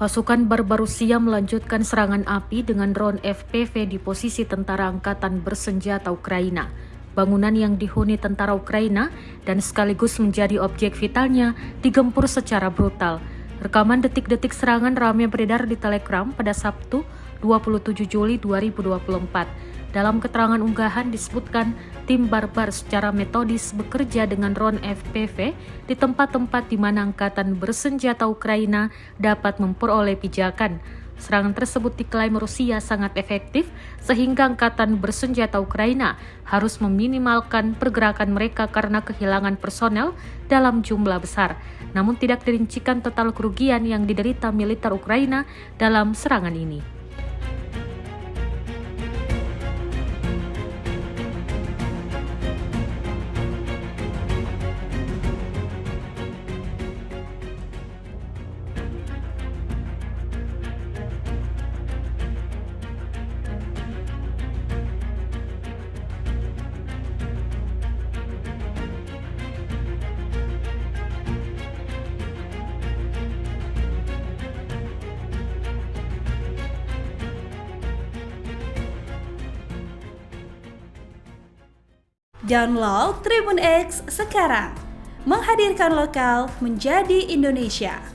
Pasukan barbar Rusia melanjutkan serangan api dengan drone FPV di posisi tentara angkatan bersenjata Ukraina. Bangunan yang dihuni tentara Ukraina dan sekaligus menjadi objek vitalnya digempur secara brutal. Rekaman detik-detik serangan ramai beredar di Telegram pada Sabtu 27 Juli 2024. Dalam keterangan unggahan disebutkan tim barbar secara metodis bekerja dengan drone FPV di tempat-tempat di mana angkatan bersenjata Ukraina dapat memperoleh pijakan. Serangan tersebut diklaim Rusia sangat efektif sehingga angkatan bersenjata Ukraina harus meminimalkan pergerakan mereka karena kehilangan personel dalam jumlah besar. Namun tidak dirincikan total kerugian yang diderita militer Ukraina dalam serangan ini. Download Tribun X sekarang, menghadirkan lokal menjadi Indonesia.